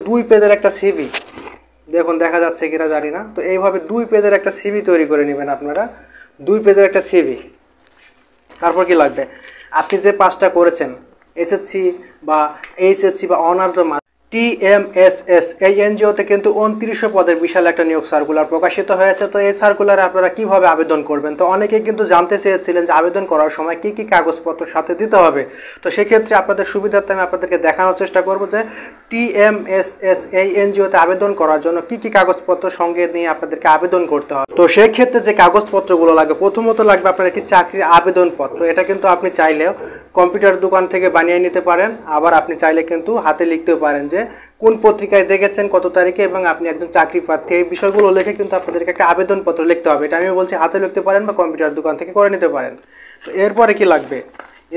2 পেজের একটা সিভি, দেখুন দেখা যাচ্ছে কিনা জানি না। তো এইভাবে 2 পেজের একটা সিভি তৈরি করে নেবেন আপনারা, 2 পেজের একটা সিভি। তারপর কি লাগবে, আপনি যে পাসটা করেছেন এসএসসি বা এইচএসসি বা অনার্স বা টিএমএসএস এই এনজিওতে কিন্তু 2900 পদের বিশাল একটা নিয়োগ সার্কুলার প্রকাশিত হয়েছে। তো এই সার্কুলারে আপনারা কিভাবে আবেদন করবেন, তো অনেকেই কিন্তু জানতে চেয়েছিলেন যে আবেদন করার সময় কি কি কাগজপত্র সাথে দিতে হবে। তো সেক্ষেত্রে আপনাদের সুবিধার্থে আমি আপনাদেরকে দেখানোর চেষ্টা করব যে টিএমএসএস এই এনজিওতে আবেদন করার জন্য কি কি কাগজপত্র সঙ্গে নিয়ে আপনাদেরকে আবেদন করতে হবে। তো সেই ক্ষেত্রে যে কাগজপত্রগুলো লাগবে, প্রথমত লাগবে আপনার একটি চাকরির আবেদনপত্র। এটা কিন্তু আপনি চাইলেও কম্পিউটার দোকান থেকে বানিয়ে নিতে পারেন, আবার আপনি চাইলে কিন্তু হাতে লিখতেও পারেন যে কোন পত্রিকায় দেখেছেন কত তারিখে এবং আপনি একজন চাকরি প্রার্থী, এই বিষয়গুলো লিখে কিন্তু আপনাদেরকে একটা আবেদনপত্র লিখতে হবে। এটা আমি বলছি হাতে লিখতে পারেন বা কম্পিউটার দোকান থেকে করে নিতে পারেন। তো এরপরে কি লাগবে,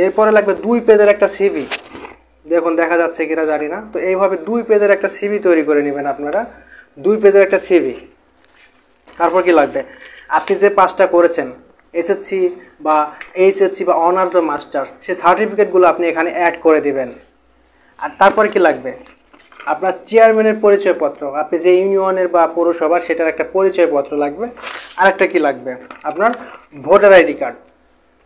এরপরে লাগবে 2 পেজের একটা সিভি, দেখুন দেখা যাচ্ছে কিনা জানি না। তো এইভাবে 2 পেজের একটা সিভি তৈরি করে নেবেন আপনারা, 2 পেজের একটা সিভি। তারপর কি লাগবে, আপনি যে পাসটা করেছেন এসএসসি বা এইচএসসি বা অনার্স বা মাস্টার্স, সেই সার্টিফিকেটগুলো আপনি এখানে অ্যাড করে দিবেন। আর তারপরে কি লাগবে, আপনার চেয়ারম্যানের পরিচয়পত্র, আপনি যে ইউনিয়নের বা পৌরসভার সেটার একটা পরিচয়পত্র লাগবে। আরেকটা কি লাগবে, আপনার voter ID card,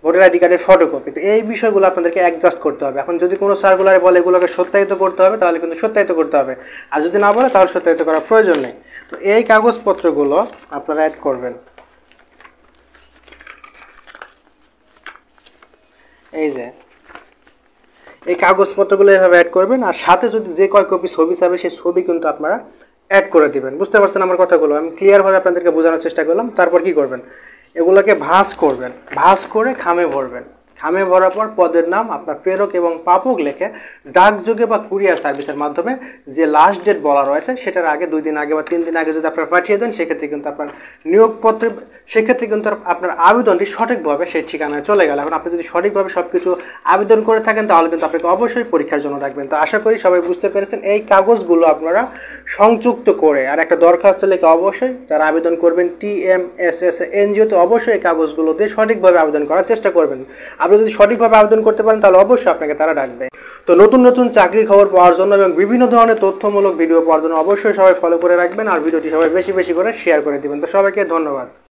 voter ID কার্ডের ফটোকপি। তো এই বিষয়গুলো আপনাদেরকে অ্যাডজাস্ট করতে হবে। এখন যদি কোনো সার্কুলারে বলে এগুলোকে সত্যায়িত করতে হবে তাহলে কিন্তু সত্যায়িত করতে হবে, আর যদি না বলে তাহলে সত্যায়িত করার প্রয়োজন নেই। তো এই কাগজপত্রগুলো আপনারা অ্যাড করবেন, এই যে এই কাগজপত্রগুলো এভাবে অ্যাড করবেন। আর সাথে যদি যে কয় কপি ছবি চাবে সেই ছবি কিন্তু আপনারা অ্যাড করে দিবেন। বুঝতে পারছেন আমার কথাগুলো, আমি ক্লিয়ারভাবে আপনাদেরকে বোঝানোর চেষ্টা করলাম। তারপর কি করবেন, এগুলোকে ভাঁজ করবেন, ভাঁজ করে খামে ভরবেন। খামে ভরার পর পদের নাম আপনার প্রেরক এবং প্রাপক লিখে ডাকযোগে বা কুরিয়ার সার্ভিসের মাধ্যমে যে লাস্ট ডেট বলা রয়েছে সেটার আগে 2 দিন আগে বা 3 দিন আগে যদি আপনারা পাঠিয়ে দেন, সেক্ষেত্রে কিন্তু আপনার নিয়োগপত্রে, সেক্ষেত্রে কিন্তু আপনার আবেদনটি সঠিকভাবে সেই ঠিকানায় চলে গেল। এখন আপনি যদি সঠিকভাবে সব কিছু আবেদন করে থাকেন তাহলে কিন্তু আপনাকে অবশ্যই পরীক্ষার জন্য রাখবেন। তো আশা করি সবাই বুঝতে পেরেছেন। এই কাগজগুলো আপনারা সংযুক্ত করে আর একটা দরখাস্ত লিখে অবশ্যই যারা আবেদন করবেন টিএমএসএস এনজিওতে অবশ্যই এই কাগজগুলো দিয়ে সঠিকভাবে আবেদন করার চেষ্টা করবেন। আপনি যদি সঠিকভাবে আবেদন করতে পারেন তাহলে অবশ্যই আপনাকে তারা ডাকবে। তো নতুন নতুন চাকরির খবর পাওয়ার জন্য এবং বিভিন্ন ধরনের তথ্যমূলক ভিডিও পাওয়ার জন্য অবশ্যই সবাই ফলো করে রাখবেন, আর ভিডিওটি সবাই বেশি বেশি করে শেয়ার করে দিবেন। তো সবাইকে ধন্যবাদ।